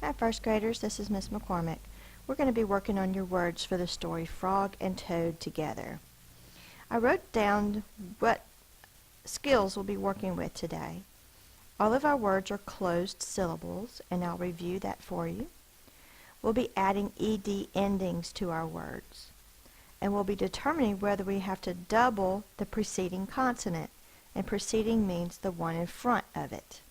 Hi first graders, this is Miss McCormick. We're going to be working on your words for the story Frog and Toad Together. I wrote down what skills we'll be working with today. All of our words are closed syllables, and I'll review that for you. We'll be adding ed endings to our words, and we'll be determining whether we have to double the preceding consonant, and preceding means the one in front of it.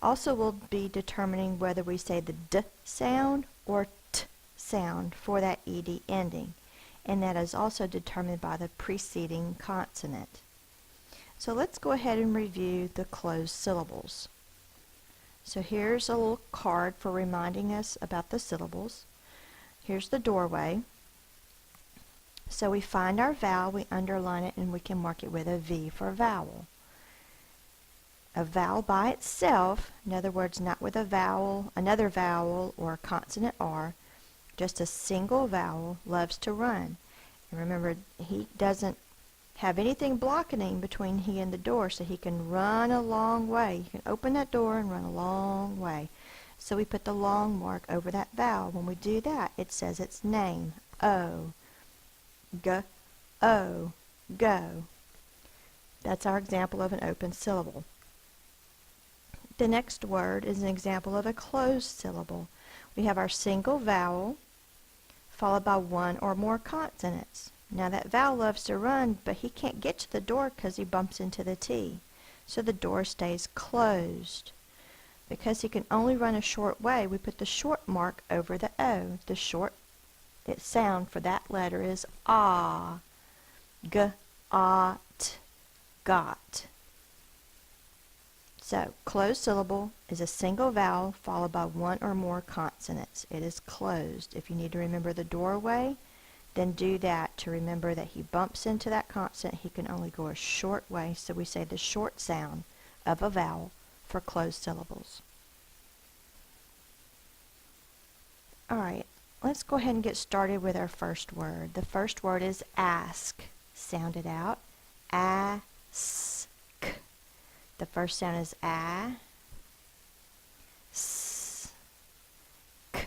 Also, we'll be determining whether we say the d sound or t sound for that ed ending, and that is also determined by the preceding consonant. So let's go ahead and review the closed syllables. So here's a little card for reminding us about the syllables. Here's the doorway. So we find our vowel, we underline it, and we can mark it with a V for vowel. A vowel by itself, in other words, not with a vowel, another vowel, or a consonant R, just a single vowel, loves to run. And remember, he doesn't have anything blocking him between he and the door, so he can run a long way. You can open that door and run a long way. So we put the long mark over that vowel. When we do that, it says its name. O, G, O, go. That's our example of an open syllable. The next word is an example of a closed syllable. We have our single vowel followed by one or more consonants. Now that vowel loves to run, but he can't get to the door because he bumps into the T. So the door stays closed. Because he can only run a short way, we put the short mark over the O. The short sound for that letter is ah. G, ah, t, got. So, closed syllable is a single vowel followed by one or more consonants. It is closed. If you need to remember the doorway, then do that to remember that he bumps into that consonant. He can only go a short way, so we say the short sound of a vowel for closed syllables. Alright, let's go ahead and get started with our first word. The first word is ask. Sound it out. Ask. The first sound is a, s, k.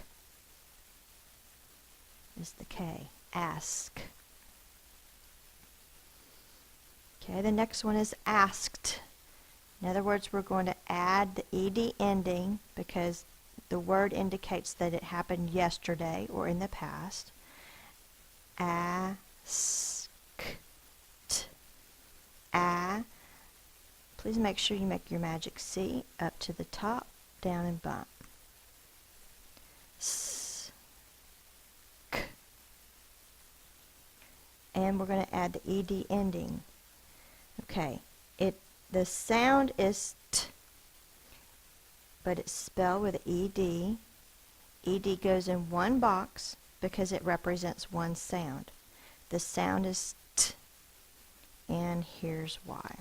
Is the K. Ask. Okay, the next one is asked. In other words, we're going to add the ed ending because the word indicates that it happened yesterday or in the past. Asked. A. Please make sure you make your magic C up to the top, down, and bump. S, k. And we're going to add the ed ending. Okay, the sound is t, but it's spelled with ed. Ed goes in one box because it represents one sound. The sound is t, and here's why.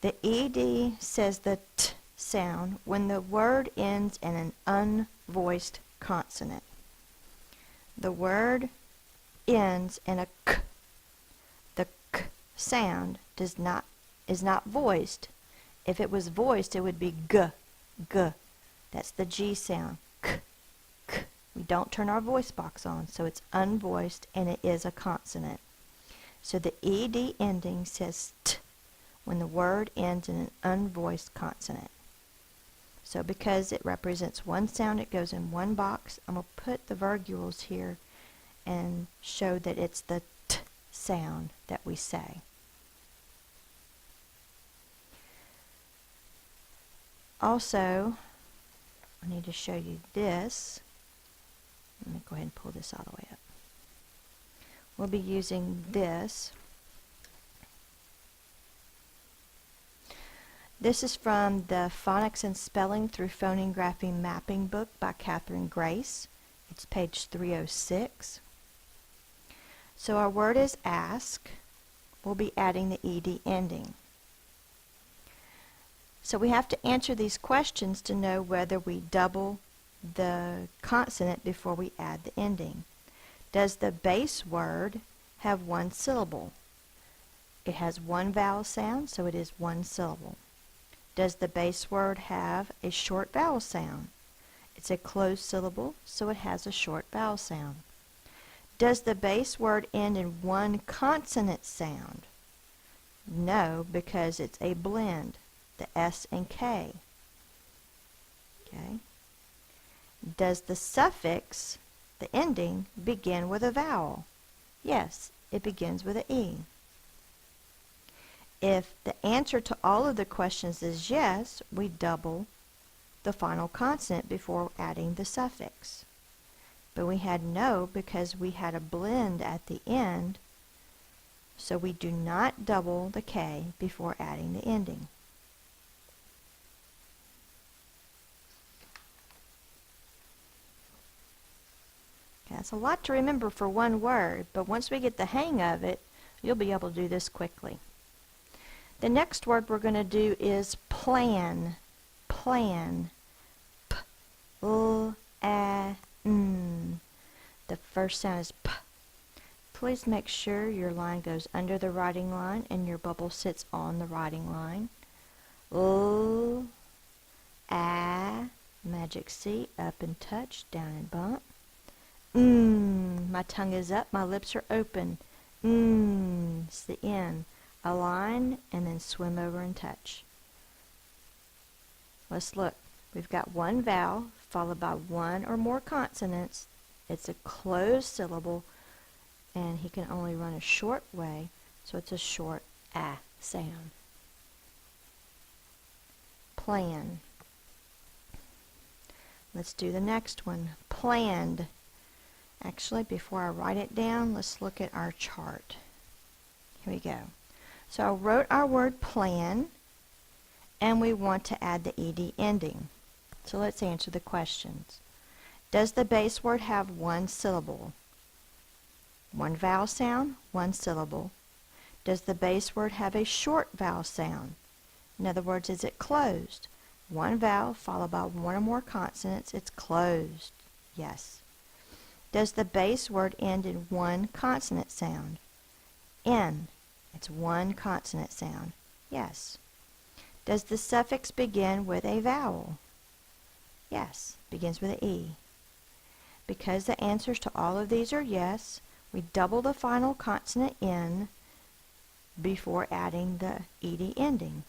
The ed says the t sound when the word ends in an unvoiced consonant. The word ends in a k. The k sound is not voiced. If it was voiced, it would be g, g. That's the G sound. K, k. We don't turn our voice box on, so it's unvoiced and it is a consonant. So the ed ending says t when the word ends in an unvoiced consonant. So because it represents one sound, it goes in one box. I'm going to put the virgules here and show that it's the t sound that we say. Also, I need to show you this. Let me go ahead and pull this all the way up. We'll be using this. This is from the Phonics and Spelling through Phoneme Grapheme Mapping book by Catherine Grace. It's page 306. So our word is ask. We'll be adding the ed ending. So we have to answer these questions to know whether we double the consonant before we add the ending. Does the base word have one syllable? It has one vowel sound, so it is one syllable. Does the base word have a short vowel sound? It's a closed syllable, so it has a short vowel sound. Does the base word end in one consonant sound? No, because it's a blend, the S and K. Okay. Does the suffix, the ending, begin with a vowel? Yes, it begins with an E. If the answer to all of the questions is yes, we double the final consonant before adding the suffix. But we had no because we had a blend at the end, so we do not double the K before adding the ending. Okay, that's a lot to remember for one word, but once we get the hang of it, you'll be able to do this quickly. The next word we're going to do is plan. Plan. P-L-A-N. The first sound is P. Please make sure your line goes under the writing line and your bubble sits on the writing line. L-A. Magic C. Up and touch, down and bump. My tongue is up, my lips are open. It's the N. A line and then swim over and touch. Let's look. We've got one vowel followed by one or more consonants. It's a closed syllable and he can only run a short way, so it's a short A sound. Plan. Let's do the next one. Planned. Actually, before I write it down, let's look at our chart. Here we go. So I wrote our word plan, and we want to add the ed ending. So let's answer the questions. Does the base word have one syllable? One vowel sound, one syllable. Does the base word have a short vowel sound? In other words, is it closed? One vowel followed by one or more consonants, it's closed. Yes. Does the base word end in one consonant sound? N. It's one consonant sound. Yes. Does the suffix begin with a vowel? Yes, begins with an E. Because the answers to all of these are yes, we double the final consonant N before adding the ed ending.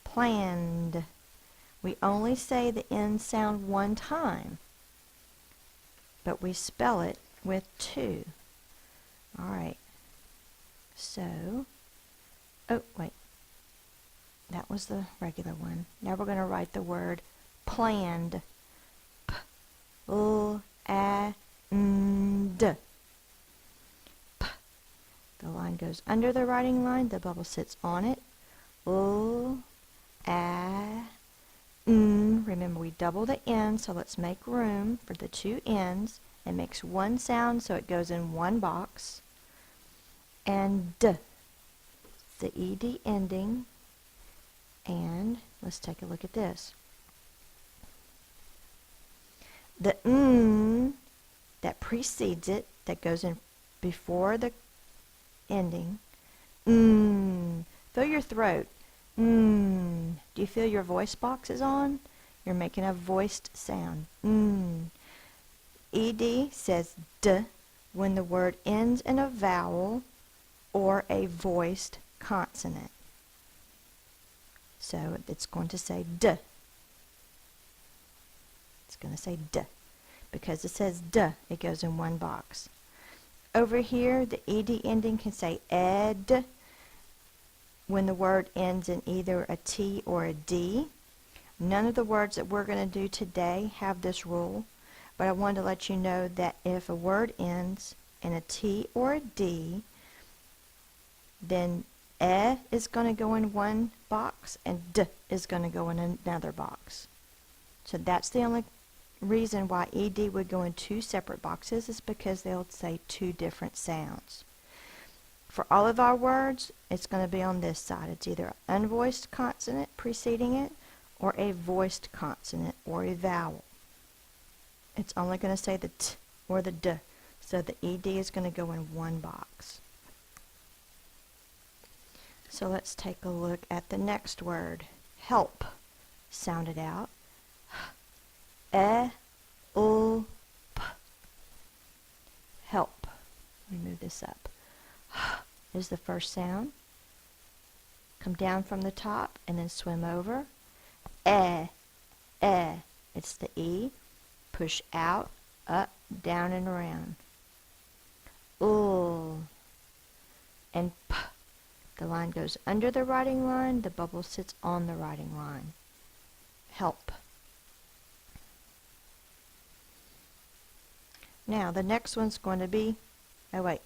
Planned. We only say the N sound one time, but we spell it with two. All right. So, oh, wait. That was the regular one. Now we're going to write the word planned. P-L-A-N-D. P. The line goes under the writing line. The bubble sits on it. L-A-N. Remember, we double the N, so let's make room for the two N's. It makes one sound, so it goes in one box. And D. The ed ending. And let's take a look at this. The N that precedes it, that goes in before the ending. Fill your throat. Do you feel your voice box is on? You're making a voiced sound. Ed says D when the word ends in a vowel or a voiced consonant. So it's going to say D. It's going to say D. Because it says D, it goes in one box. Over here, the ed ending can say ed when the word ends in either a T or a D. None of the words that we're going to do today have this rule, but I wanted to let you know that if a word ends in a T or a D, then E is going to go in one box and D is going to go in another box. So that's the only reason why ed would go in two separate boxes, is because they'll say two different sounds. For all of our words, it's going to be on this side. It's either an unvoiced consonant preceding it or a voiced consonant or a vowel. It's only going to say the T or the D, so the ed is going to go in one box. So let's take a look at the next word, help. Sound it out. E, U, P. Help. Let me move this up. Is the first sound. Come down from the top and then swim over. E, E. It's the E. Push out, up, down, and around. U. And P. The line goes under the writing line. The bubble sits on the writing line. Help. Now, the next one's going to be, oh wait,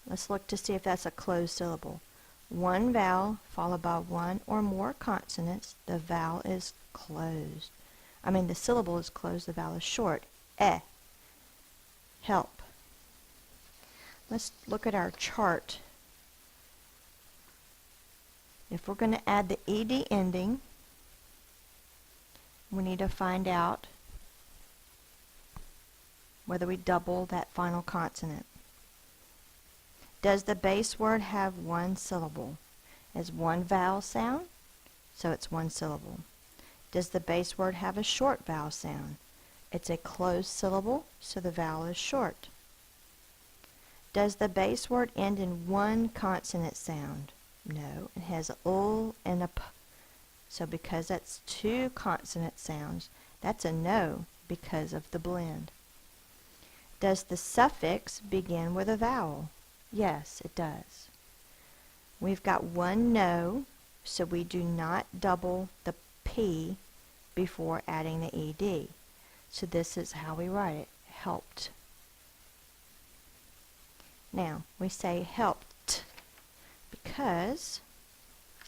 let's look to see if that's a closed syllable. One vowel followed by one or more consonants. The vowel is closed. The syllable is closed, the vowel is short. Eh. Help. Let's look at our chart. If we're going to add the ed ending, we need to find out whether we double that final consonant. Does the base word have one syllable? As one vowel sound, so it's one syllable. Does the base word have a short vowel sound? It's a closed syllable, so the vowel is short. Does the base word end in one consonant sound? No, it has a ul and a p. So because that's two consonant sounds, that's a no because of the blend. Does the suffix begin with a vowel? Yes, it does. We've got one no, so we do not double the P before adding the ED. So this is how we write it, helped. Now, we say helped because,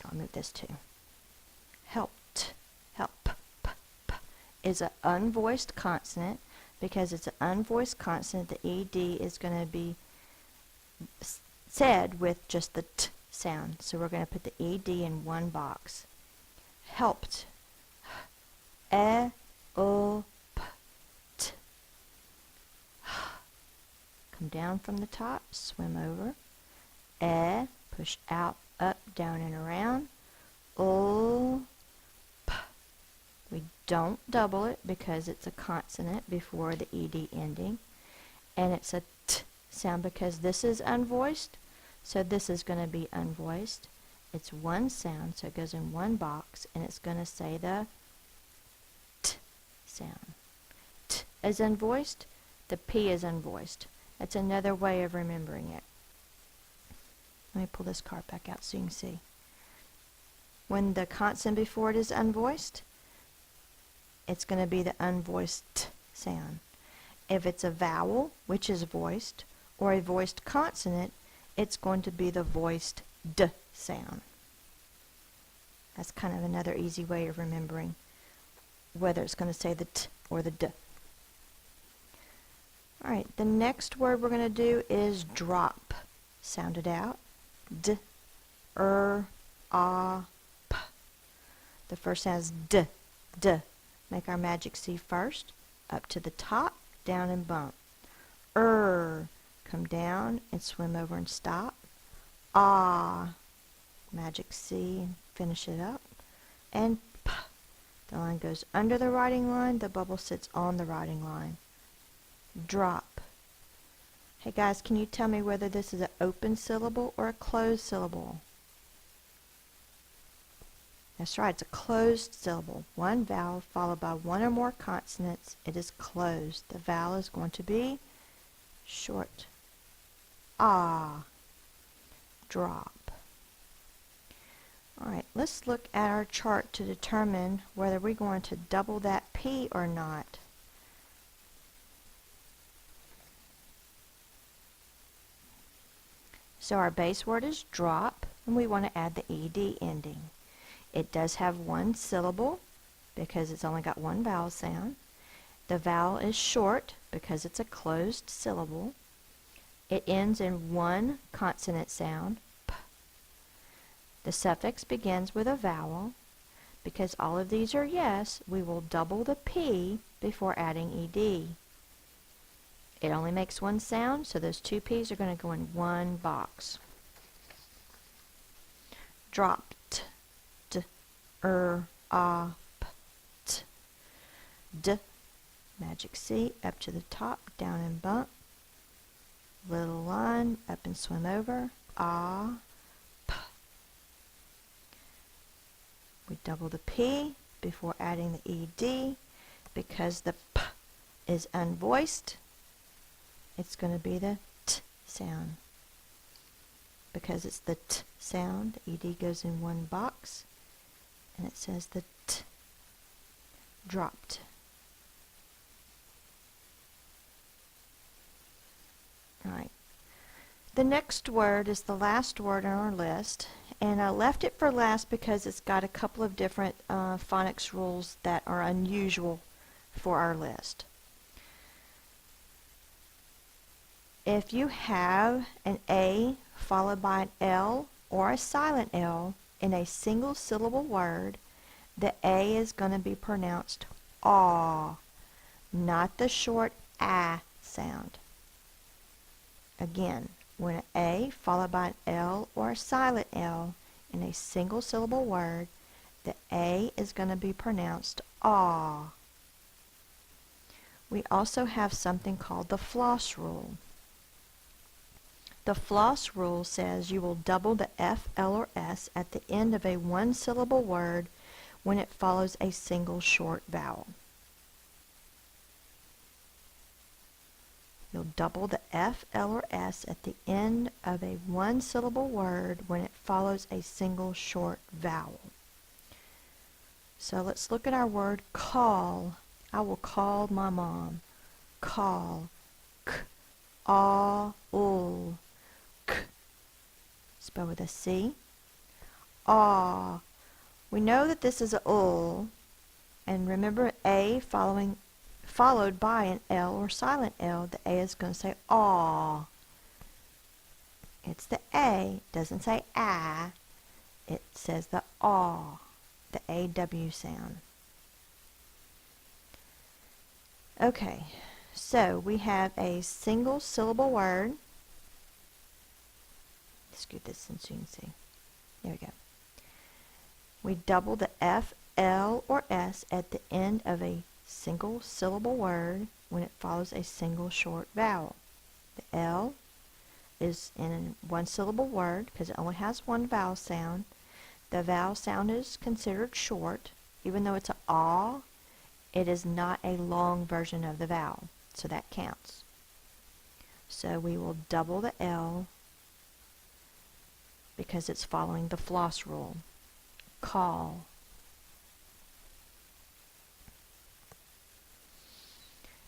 I'll move this too. Helped, help, p, p, is an unvoiced consonant. Because it's an unvoiced consonant, the ED is going to be said with just the T sound. So we're going to put the ED in one box. Helped. E, U, P, T. Come down from the top, swim over. E, push out, up, down, and around. U, P. We don't double it because it's a consonant before the ED ending. And it's a T sound because this is unvoiced, so this is going to be unvoiced. It's one sound, so it goes in one box, and it's going to say the T sound. T is unvoiced, the P is unvoiced. That's another way of remembering it. Let me pull this card back out so you can see. When the consonant before it is unvoiced, it's going to be the unvoiced T sound. If it's a vowel, which is voiced, or a voiced consonant, it's going to be the voiced D sound. That's kind of another easy way of remembering whether it's going to say the T or the D. Alright, the next word we're going to do is drop. Sound it out. D, A, P. The first sound is D, D. Make our magic C first, up to the top, down and bump. Come down and swim over and stop. Ah, magic C and finish it up. And P. The line goes under the writing line, the bubble sits on the writing line. Drop. Hey guys, can you tell me whether this is an open syllable or a closed syllable? That's right, it's a closed syllable. One vowel followed by one or more consonants. It is closed. The vowel is going to be short. Ah. Drop. Alright, let's look at our chart to determine whether we're going to double that P or not. So our base word is drop, and we want to add the ED ending. It does have one syllable because it's only got one vowel sound. The vowel is short because it's a closed syllable. It ends in one consonant sound, P. The suffix begins with a vowel. Because all of these are yes, we will double the P before adding ED. It only makes one sound, so those two P's are going to go in one box. Dropped. D, ah, p, t, d. Magic C, up to the top, down and bump. Little line, up and swim over. Ah, p. We double the P before adding the ED. Because the P is unvoiced, it's going to be the T sound. Because it's the T sound, ED goes in one box, and it says the T dropped. Alright. The next word is the last word on our list, and I left it for last because it's got a couple of different phonics rules that are unusual for our list. If you have an A followed by an L or a silent L in a single syllable word, the A is going to be pronounced aw, not the short ah sound. Again, when an A followed by an L or a silent L in a single syllable word, the A is going to be pronounced aw. We also have something called the Floss Rule. The Floss Rule says you will double the F, L, or S at the end of a one-syllable word when it follows a single short vowel. You'll double the F, L, or S at the end of a one-syllable word when it follows a single short vowel. So let's look at our word call. I will call my mom. Call. K, aw, ul. K. Spell with a C. Aw. We know that this is a ul. And remember A followed by an L or silent L, the A is going to say aw. It's the A. It doesn't say ah. It says the aw, the AW sound. Okay, so we have a single syllable word. Scoot this in so you can see. There we go. We double the F, L, or S at the end of a single syllable word when it follows a single short vowel. The L is in a one syllable word because it only has one vowel sound. The vowel sound is considered short. Even though it's an aw, it is not a long version of the vowel, so that counts. So we will double the L because it's following the Floss Rule. Call.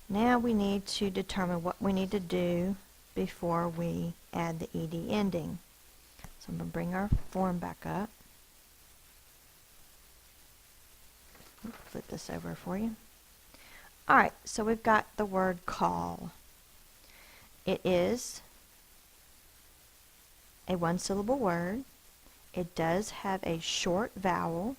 Now we need to determine what we need to do before we add the ED ending. So I'm going to bring our form back up. Flip this over for you. Alright, so we've got the word call. It is a one-syllable word. It does have a short vowel.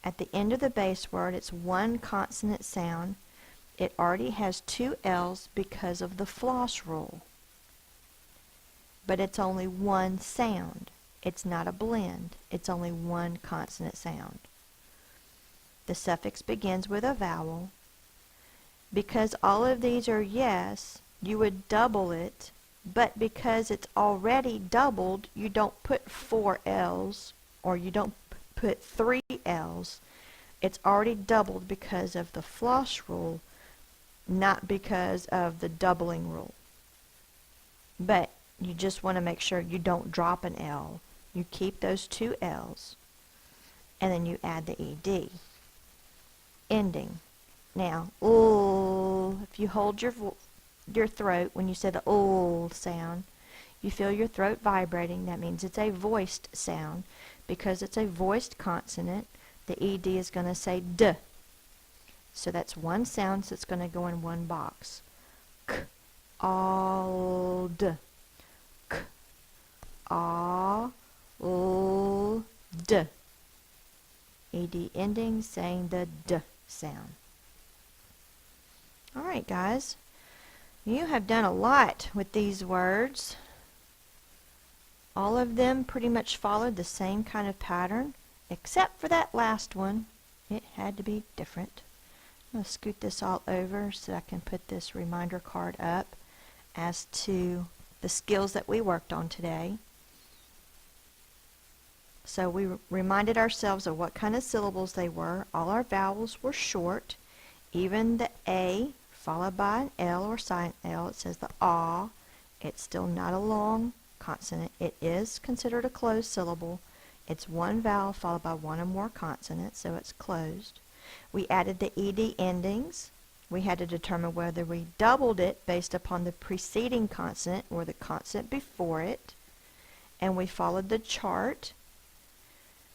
At the end of the base word, it's one consonant sound. It already has two L's because of the Floss Rule. But it's only one sound. It's not a blend. It's only one consonant sound. The suffix begins with a vowel. Because all of these are yes, you would double it, but because it's already doubled, you don't put 4 L's or you don't put 3 L's. It's already doubled because of the Floss Rule, not because of the doubling rule. But you just want to make sure you don't drop an L. You keep those 2 L's, and then you add the ED. Ending. Now, ooh, if you hold your throat when you say the ooh sound, you feel your throat vibrating. That means it's a voiced sound. Because it's a voiced consonant, the ED is going to say D. So that's one sound, so it's going to go in one box. K, all, D. K, all, D. ED ending saying the D sound. Alright guys, you have done a lot with these words. All of them pretty much followed the same kind of pattern, except for that last one. It had to be different. I'm going to scoot this all over so I can put this reminder card up as to the skills that we worked on today. So we reminded ourselves of what kind of syllables they were. All our vowels were short. Even the A followed by an L or silent L, it says the ah. It's still not a long consonant. It is considered a closed syllable. It's one vowel followed by one or more consonants, so it's closed. We added the ed endings. We had to determine whether we doubled it based upon the preceding consonant or the consonant before it. And we followed the chart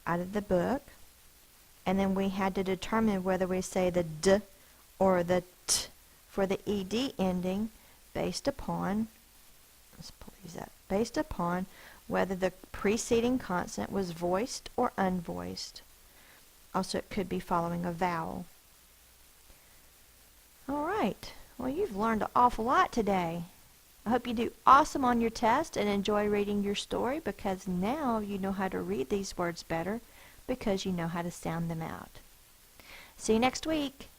out of the book. And then we had to determine whether we say the d or the t for the ed ending based upon, let's pull these up, based upon whether the preceding consonant was voiced or unvoiced. Also, it could be following a vowel. All right. Well, you've learned an awful lot today. I hope you do awesome on your test and enjoy reading your story, because now you know how to read these words better because you know how to sound them out. See you next week.